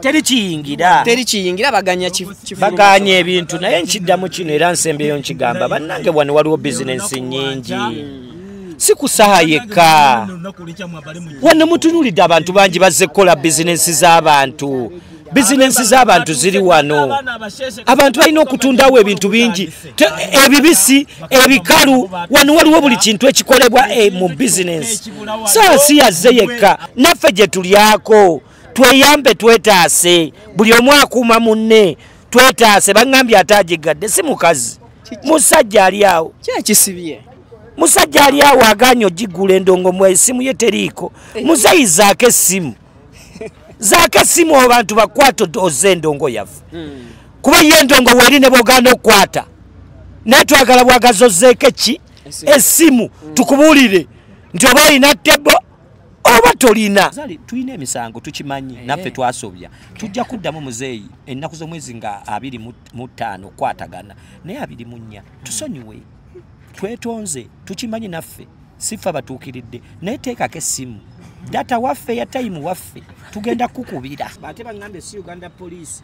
terikiyingira baganya baganya ebintu naye nkiddamu kino era nsembeyo nkigamba bannange wano waliwo bizinensi nnyingi si kusaha yekka wano mutunulidde abantu bangi bazze kukola bizinensi z'abantu ziri wano abantu balina okutundawo ebintu bingi ebibisi ebikalu wano waliwo buli kintu ekikolebwa mu bizinensi saasi yazze yekka naffe gye tulyako tweyambe twetaase buli omu akuuma munne twetaase baŋŋambye ataagigadde si mukazi musajja ali awo kyekisibye musajja ali awo aganya ogigula endongo mu essimu ye teriiko muzeyi zaako essimu abantu bakwata oze endongo yaffe kuba ye endongo weeri ne bwoganda okukwata naye twagala bwagazi ozeeko eki essimu tukubuulire nti oba olina tebo oba tolina tulina emisango tukimanyi naffe twasobya tujja kuddamu muzeeyi ennaku z'omwezi nga 25 kwatagana naye 24 tusonyiwe twetonze tukimanyi naffe sifa batuukiridde naye teekako essimu data waffe ya time waffe tugenda kukubira ate baŋŋambe si Uganda Police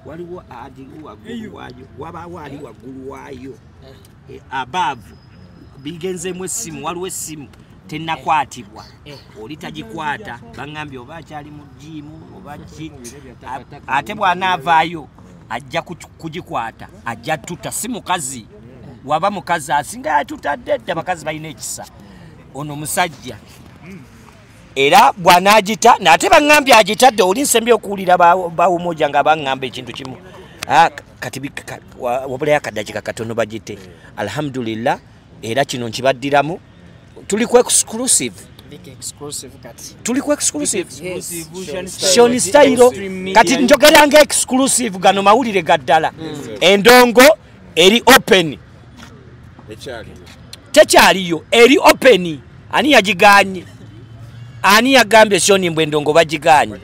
waliwo adi waggulu waayo wabaawo ali waggulu waayo above bigenzeemu essimu waliwo essimu tennakwatibwa oli tagikwata baŋŋambye oba akyali mu jiimu oba ki ate bw'anaavaayo ajja kugikwata ajja tutta si mukazi waba mukazi asinga yatutadde dda bakazi balina ekisa ono musajja era bw'anaagita naate baŋŋambye agitadde oli nsembye okuwulira bawumoja nga baŋŋamba ekintu kimu kati wabulayo akaddakiika katono bagite alhamdulillah era kino nkibaddiramu tuli ku exclusive Shoni Style kati njogeranga exclusive gano mawulire gaddala endongo eri open tekyaliyo eri open ani yagiganye ani yagambye Shoni mbwe endongo bagiganye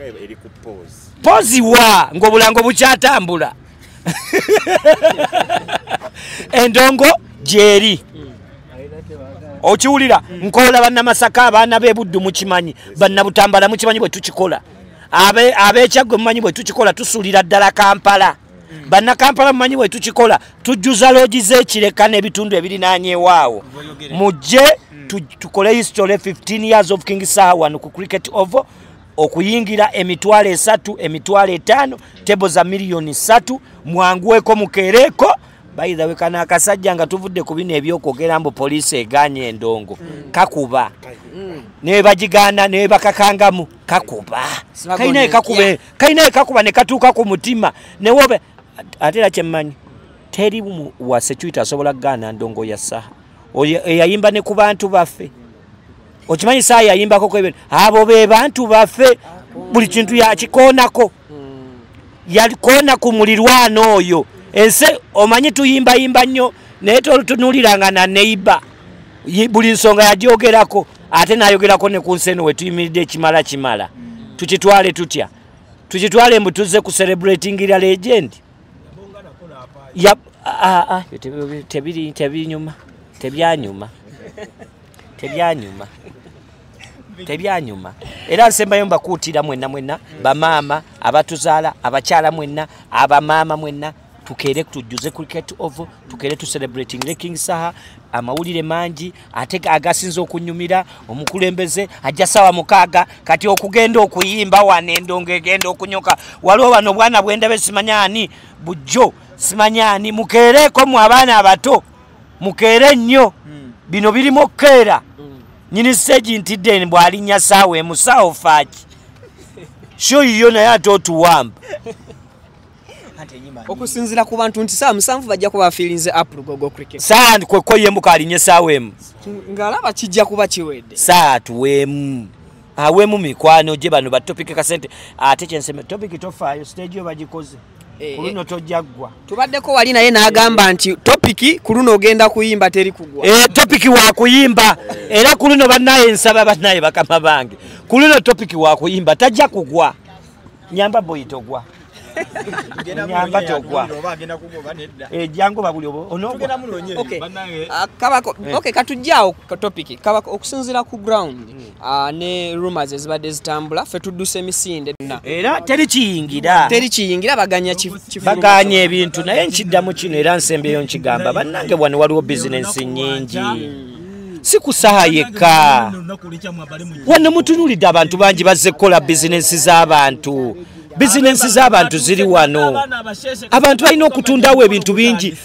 pozi wa ng'obulango bukyatambula endongo gyeri okiwulira nkola bannamasaka abaana b'ebuddu mukimanyi bannabutambala mukimanyi bwe tukikola ab'ekyagwe mumanyi bwe tukikola tusuulira ddala Kampala bannakampala mumanyi bwe tukikola tujjuza loogi z'ekireka n'ebitundu ebirinaanyewaawo mujje tukole history 15 years of King Saha wano ku cricket oval okuyingira emitwalo 3 emitwalo 5 tebo za miliyoni 3 mwanguweko mukeereko by the way kana akasajja nga tuvudde ku bino ebyokwogera mbu poliisi eganye endongo kakuba ne bagiganda ne bakakangamu kakuba kaina kakuba ne katuuka ku mutima ne wobe atera kyemmanyi teri wa security asobola gana ndongo ya Saha eyayimba ne ku bantu baffe okimanyi Saha yayimbako kwebe abo be bantu baffe buli kintu yakikoonako yalikona ku mulirwano oyo ense omanyi tuyimba nnyo naye tunuliranga na neighbor buli nsonga yagyogerako ate nayogerako ne ku nseno we tuyimiridde kimala tukitwale tutya tukitwale mbu tuzze ku celebrating ira legend tebyanyuma era nsembayo mbakuutira mwenna bamaama abatuzaala abakyala mwenna abamaama mwenna tukere tujjuze cricket oval tukere tu celebrating the King Saha amawulire mangi ate agasinza okunyumira omukulembeze ajja sawa mukaaga kati okugenda okuyimba wane endongo egenda okunyoka waliwo bano bwana bwendabe simanyani bujjo simanyani mukereko mu abaana abato mukere nnyo bino birimo okkeera nyini stage ntidde bwalinya Sawa emusawo faaki sho yiyo naye ate otuwamba okusinzira ku bantu nti Sawa musanvu bajja kuba feelings up gogo cricket Sawa kweko yembuka alinye Sawa emu ngalaba kijja kuba kiwedde Sawa tuwemu awemu mikwano je bano ba topic kasente ate kyenseme topic tofayo stage yo bagikoze kuluno tojagwa tubaddeko wali naye n'agamba nti topic kuluno ogenda kuyimba teri kugwa topic wa kuyimba era kuluno bannaye nsaba bannaye bakama bange kuluno topic wa kuyimba tajja kugwa nyamba boy togwa nyamba togwa jango babuli onogwa okay kabako okay katujjao ka topic kabako okusinzira ku ground ne rumors ezibadde zitambula fe tudduse emisinde era teri kiyingira baganya ebintu naye nkiddamu kino era nsembeyo nkigamba bannange wano waliwo business nyingi sikusaha yekka wano mutunulidde abantu bangi bazze kukola bizinensi z'abantu ziri wano abantu balina okutundawo ebintu bingi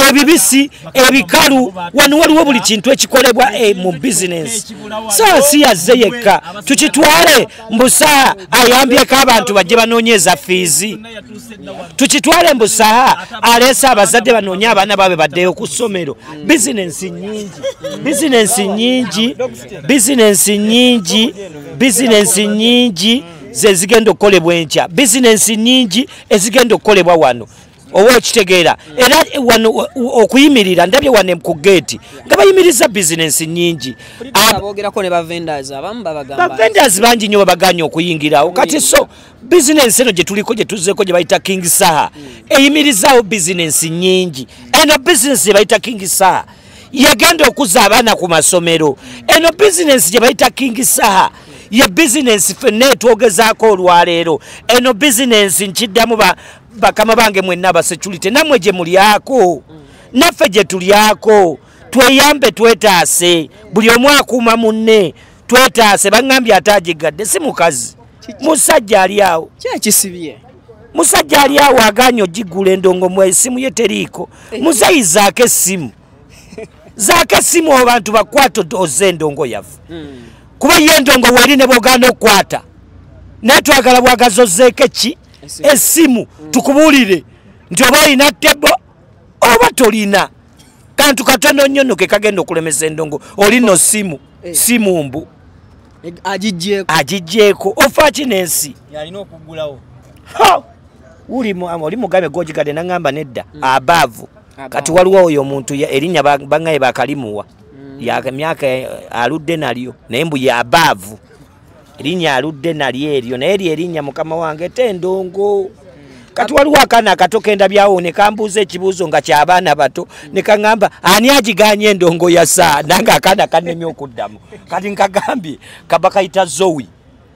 ebibisi ebikalu wano waliwo buli kintu ekikolebwa mu bizinensi saasi yazze yekka tukitwale mbusaha ayambyeko abantu bajje banoonyeza fiizi tukitwale mbusaha aleese abazadde banoonye abaana baabwe baddeyo ku ssomero bizinensi nyingi zezigenda okukolebwa enkya bizinensi nyingi ezigenda okukolebwa wano oba okitegeera era wano okuyimirira ndabye wano ku geeti nga bayimiriza bizinensi nyingi bavendors bangi nnyo babaganya okuyingirawo kati so bizinensi eno gye tuliko gye tuzzeko gye bayita King Saha eyimirizaawo bizinensi nyingi eno bizinensi gye bayita King Saha yagenda okuza abaana ku masomero eno bizinensi gye bayita King Saha ye business fene twogezaako olwaleero eno business nkiddamu bakama bange mwenna abasecurity namwe gye mulyako naffe gye tulyako tweyambe twetaase buli omu akuuma munne twetaase baŋŋambye ataagigadde si mukazi musajja ali awo kyekisibye musajja ali awo aganya ogigula endongo mu essimu ye teriiko muzayi zaako essimu abantu bakwata oze endongo yaffe kuba ye endongo wali ne bw'ogaana okukwata naye twagala bwagazi ozzeeko essimu tukubuulire nti oba olina tebo oba tolina kantu katono nnyo nno ke kagenda okulemesa endongo oli nno simu mbu agigjeeko ofa ki n'ensi oli mugambe gwogigadde naŋŋamba nedda abaavu kati waliwo oyo omuntu erinnya baŋŋaye bakalimuwa myaka aludde nalyo naye mbu yabaavu erinnya aludde nalyo eryo naye eryo erinnya mukama wange tendongo kati waliwo akaana akato kendabyawo ne kambuuza ekibuuzo nga ky'abaana bato ne kaŋŋamba ani agiganye endongo ya Saha nange akaana kannemye okuddamu kati nkagambye kaba kayita Zowi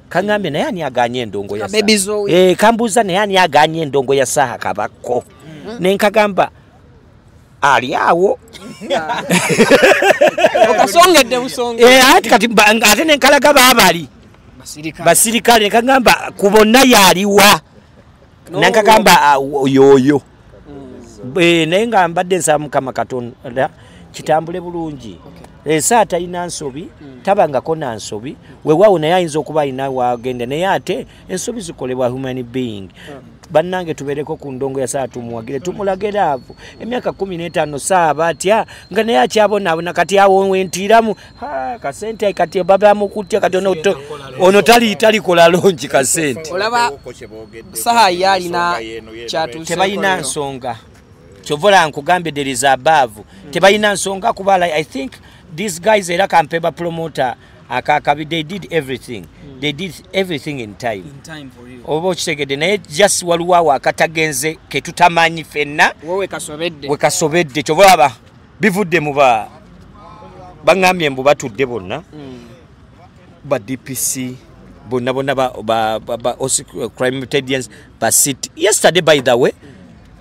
kaŋŋambye naye ani aganye endongo ya Saha kambuuza naye ani aganye endongo ya Saha kabako ne nkagamba ali awo okasongedde busonge ate nenkalaga baabali basirikale nekagamba ku bonna yaliwa nankagamba yoyo naye nga mbadde nsaba Mukama Katonda kitambule bulungi Saha talina nsobi tabangako na nsobi weewaawo naye ayinza okuba alina wagenda naye ate ensobi zikolebwa human being bannange tubeereko ku ndongo ya Saha tumuwagire tumulagere avo emyaka 15 Saha batya nga naye akyabonaabona kati awo wentiramu kasente kati babamukutya kati ono talikola longi kasente olaba Saha yalina kyatu tebalina nsonga kyovola nkugambye there is above tebalina nsonga kuba I think these guys era kampeba promoter akakabi they did everything in time for you obo kitegedde naye just waliwo akatagenze ketutamanyi fenna we kasobedde kyobalaba bivudde mu baŋŋambye mbu batudde bonna ba DPC bonna ba crime intelligence ba city yesterday by the way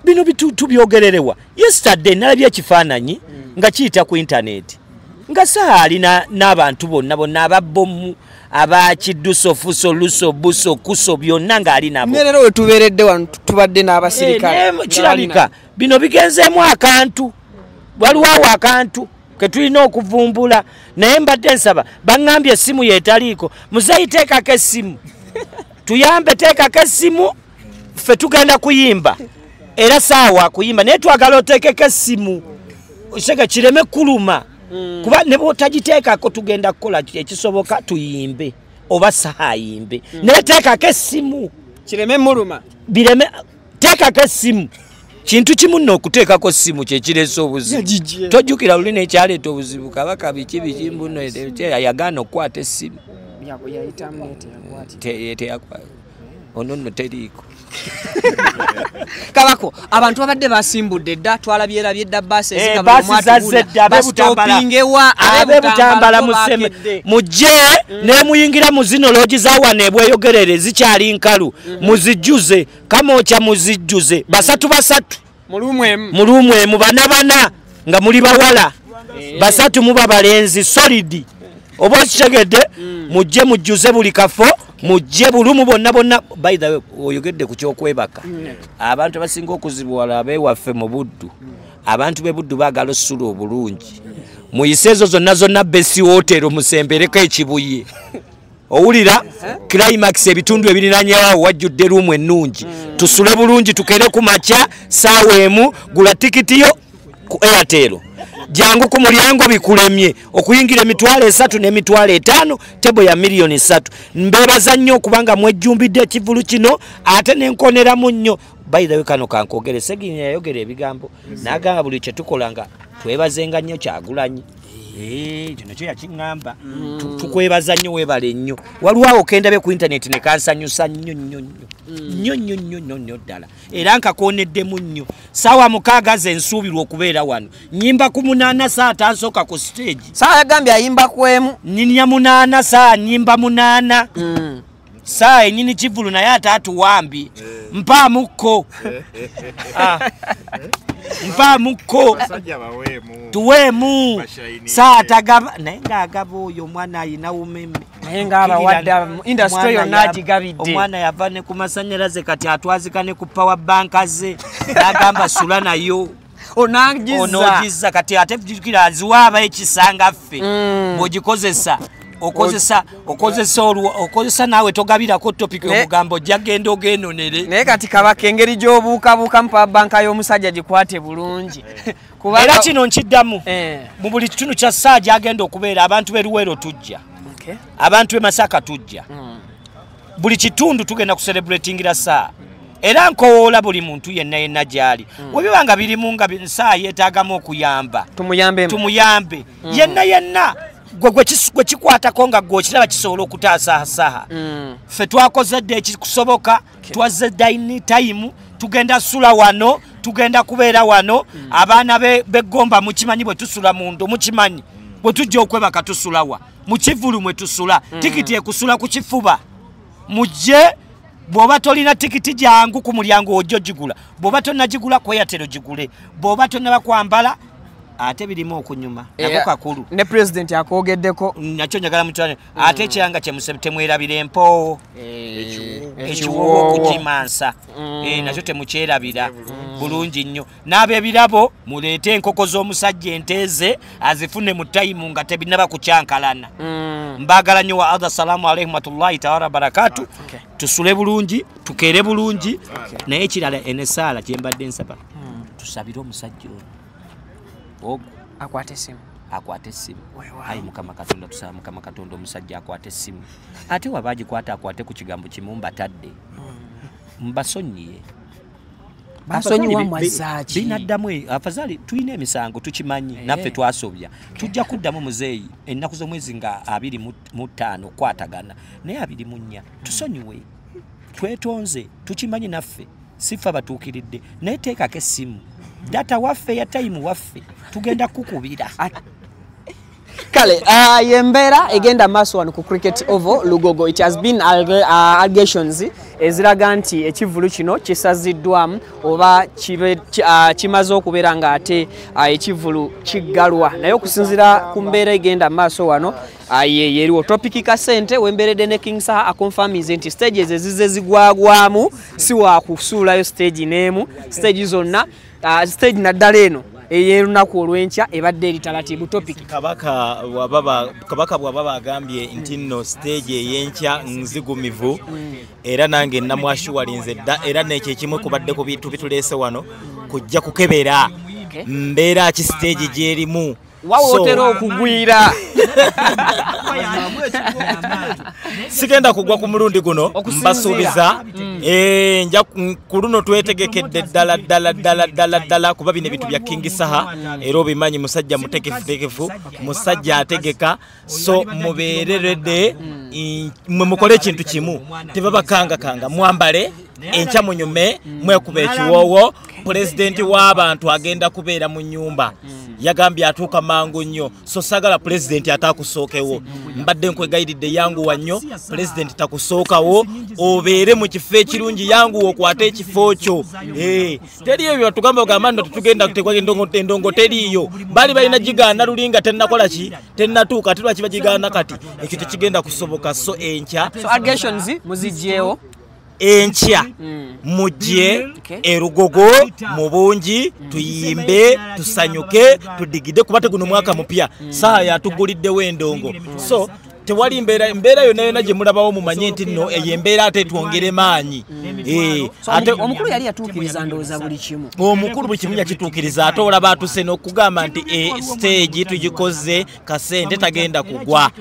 bino tubyogererewa yesterday nalabye ekifaananyi nga kiyita ku internet nga Saha alina n'abantu bonna ababbomu abakidduso fuso luso buso kuso byonna ng'ali nabo nerero we tubeeredde wano tubadde n'abasirikale kirabika bino bigenzeemu akantu waliwo akantu ke tulina okuvumbula naye mbadde nsaba baŋŋambye essimu yeetaliiko muzeeyi teekako essimu tuyambe teekako essimu ffe tugenda kuyimba era Saha wakuyimba naye twagala oteekeko essimu osega kireme kuluma kuba ne bw'otagiteekako tugenda kukola ekisoboka tuyimbe oba Saha ayimbe naye teekako essimu kireme muluma bireme teekako essimu kintu kimu nno okuteekako essimu kyekireese obuzibu tojjukira luli nekyaleeta obuzibu kabaka biki mbuno yagaana okukwata essimu ono nno teriiko Kabako abantu babadde basimbudde dda twalabyerabye dda basi ezinga abebutambala museme mujje ne muyingira muzino loji za wane bweyogerere zikyali nkalu muzijuze kama ocha muzijuze basatu mulumwe bana nga muli bawala basatu muba balenzi solid oba kitegedde mujje mujuze buli kafo mujje bulumu bonna by the way oyogedde ku kyokwebaka abantu basinga okuzibwala abewaffe mu buddu abantu be buddu bagala osula obulungi muyisezo zonna besi hotel musembereko ekibuye owulira climax ebitundu ebirinanyewo wajjudde rumu ennungi tusule bulungi tukere ku makya saawa emu gula tikitiyo ku Airtel jangu ku mulyango bikulemye okuyingira emitwalo 3 n'emitwalo 5 tebo ya milioni 3 mbebaza nnyo kubanga mwejjumbidde ekivulu kino ate nenkonera mu nnyo by the way kano kankogere Seginya yayogera ebigambo nagamba buli kye tukolanga twebazenga nnyo Kyagulanyi kino kyo yakingamba tukwebaza nnyo webale nnyo waliwo okendabe ku internet ne kansanyusa nnyo ddala era nkakoneddemu nnyo sawa mukaaga ze nsuubirwa okubeera wano nyimba ku 8 saa tansooka ku stage saa yagambye ayimba kwemu nninya 8 saa nyimba 8 saa enyini kivulu naye atatuwambi mpamukko tuwemu saa tagaba naye ng'agaba oyo omwana ayina umeme naye ng'abawadde industry yonna agigabidde omwana yava ne ku masanyalaze kati atwazikane ku power banka ze n'agamba sula nayo onogizza kati ate jukira aziwaaba ekisanga ffe bw'ogikozesa okozesa nawe togabirako topic omugambo jagenda ogenonere naye kati Kabaka engeri gy'obuukabuuka mu banka y'omusajja gikwate bulungi era kino nkiddamu mu buli kitundu kya saa gyagenda okubeera abantu b'eruwero tujja abantu b'Emasaka tujja buli kitundu tugenda kucelebratingira saa era nkowoola buli muntu yenna gyali webibanga birimu nga saa yeetaagamu okuyamba tumuyambe yenna gwe kikwatako nga gwe kiraba kisobola okutaasa saha ffe twakozedde ekikusoboka twazze dining time tugenda sula wano tugenda kubeera wano abaana beggomba mukimanyi bwe tusula mundu mukimanyi bwe tujja okwebaka tusulawa mu kivulu mwe tusula tikiti ekusula ku kifuba mujje bw'oba tolina tikiti jangu ku mulyango ojjo gigula bw'oba tonnagigula ku Airtel gigule bw'oba tonnaba kwambala ate birimu okunyuma nako kakulu ne president akogeddeko nakyo njagala mutane ate ekyanga temwerabira empo ekiwoowo okukimansa nakyo temukyerabira bulungi nnyo n'ab'ebirabo muleete enkoko z'omusajja enteeze azifune mu tayimu nga tebinaba kukyankalana mbaagala nnyo wa adha salaamu alaikum watullahi taala barakatu tusule bulungi tukeere bulungi naye ekirala enesaala kyembadde nsaba tusabire omusajja oyo akwate simu ayi mukama katonda tusaba mukama katonda omusajja akwate simu ate wabagikwata akwate ku kigambo kimu mbatadde mbasonyiye basonyiwa mwazaaki binaddamu afazali tulina emisango tukimanyi naffe twasobya tujja kuddamu muzeeyi ennaku z'omwezi nga 25 kwatagana naye 24 tusonyiwe twetonze tukimanyi naffe sifa batuukiridde naye teekako essimu data waffe ya time waffe tugenda kukubira kale yembera egenda maaso wano ku cricket oval Lugogo. It has been allegations eziraga nti ekivulu kino kisaziddwamu oba kimaze okubeera nga ate ekivulu kiggalwa naye okusinziira ku mbeera egenda maaso wano yeriwo topic kasente wemberedde ne King Saha akonfirmize nti stages ezize zigwagwamu si wa kusuulayo stage n'emu stage zonna stage naddala eno eyerunaku olwenkya ebadde eritalatibu topic kabaka bw'aba bagambye nti nno stage eyenkya nzigumivu era nange namwashuwalinze dda era nekyo ekimu kubadde ku bintu bituleese wano kujja kukebera mbeera ki stage gyerimu wawotera okugwira sigenda kugwa ku mulundi guno mbasuubiza nja ku luno twetegekedde ddala kuba bino ebintu bya King Saha era obimanyi musajja mutegefu musajja ategeka so mubeereredde mwe mukole ekintu kimu tebabakanga mwambale enkya munyume mwekuba ekiwoowo pulezidenti w'abantu agenda kubeera mu nnyumba yagambye atuuka mangu nnyo so sagala pulezidenti atakusookewo mbadde nkwegayiridde yanguwa nnyo pulezidenti takusookawo obeere mu kifo ekirungi yanguwa okwate ekifo kyo teri ebyo tugamba gamba nno tetugenda kutekwa endongo teriiyo bali balina gigaana lulinga tennakola ki tennatuuka ate lwaki bagigaana kati ekyo tekigenda kusoboka so enkya allegations muzigyewo enkya mujje erugogo mu bungi tuyimbe tusanyuke tudigide kuba teguno mwaka mupya saa yatuguliddewo endongo so tewali mbeera yonna gye mulabawo mumanye nti nno eyo embeera ate twongere maanyi ate omukulu yali yatuukiriza ndowooza buli kimu omukulu buli kimu yakituukiriza ate olaba atuse n'okugamba nti stage tugikoze kasente tagenda kugwa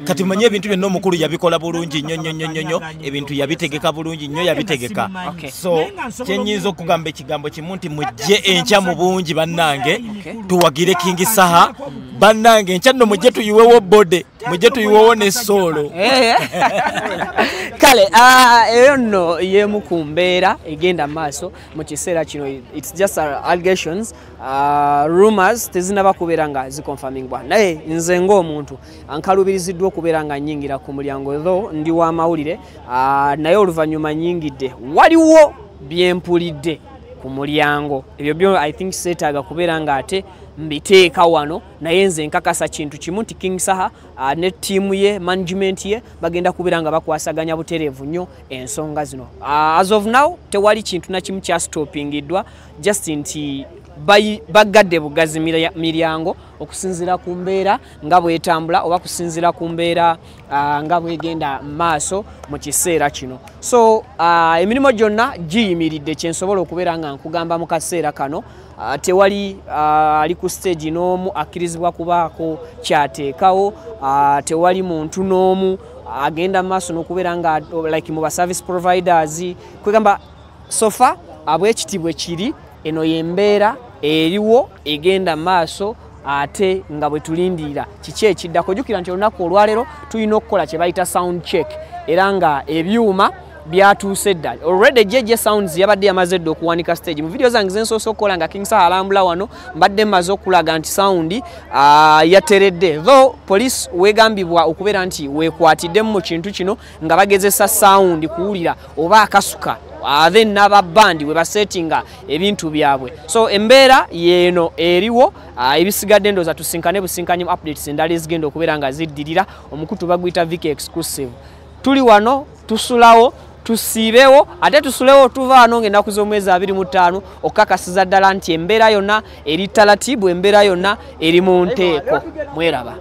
kati manye ebintu byonna omukulu yabikola bulungi nnyo ebintu yabitegeka bulungi nnyo yabitegeka so kyenyinza okugamba ekigambo kimu nti mujje enkya mu bungi bannange tuwagire King Saha bannange enkya nno mujje tuyiwewo bode mujje tuyiwewo n'essoolo kale eyo nno yemu ku mbeera egenda maaso mu kiseera kino it's just allegations rumors tezinaba kubeera nga ziconfirmingwa naye nze ng'omuntu nkalubiriziddwa okubeera nga nnyingira ku mulyango tho ndi wa mawulire naye oluvannyuma nnyingidde waliwo byempulidde ku mulyango ebyo byo I think seetaaga kubeera nga ate mbiteeka wano naye nze nkakasa kintu kimu nti King Saha ne ttiimu ye management ye bagenda kubeera nga bakwasaganya butereevu nnyo ensonga zino as of now tewali kintu na kimu kya stoppingiddwa just nti bagadde bugazi miryango okusinziira ku mbeera nga bwetambula oba kusinziira ku mbeera nga bwegenda maaso mu kiseera kino so emirimu gyonna giyimiridde kyensobola okubeera nga nkugamba mu kaseera kano tewali ali ku stage n'omu akkirizibwa kubaako kyateekawo tewali muntu n'omu agenda maaso n'okubeera nga like mu ba service providers kwegamba sofa abwekitibwe kiri eno yembeera eriwo egenda maaso ate nga bwe tulindirira kiki ekiddako jjukira nti olunaku olwaleero tulina okukola kye bayita sound check era nga ebyuma byatuuse ddala already JJ Sounds yabadde yamaze dde okuwanika stage mu video zange zensoose okukola nga King Saha alambula wano mbadde mmaze okulaga nti sound yateredde though police wegambibwa okubeera nti weekwatiddemu mu kintu kino nga bagezesa sound kuwulira oba akasuka then n'ababandi we basetinga ebintu byabwe so embeera yeno eriwo ebisigadde ndooza tusinkane businkanye mu updates endala ezigenda okubeera nga ziddirira omukutu baguyita Viki exclusive tuli wano tusulawo tusiibewo ate tusulewo tuva wano ng'ennaku z'omwezi 25 okukakasiza ddala nti embeera yonna eri talatibu embeera yonna eri mu nteeko mweraba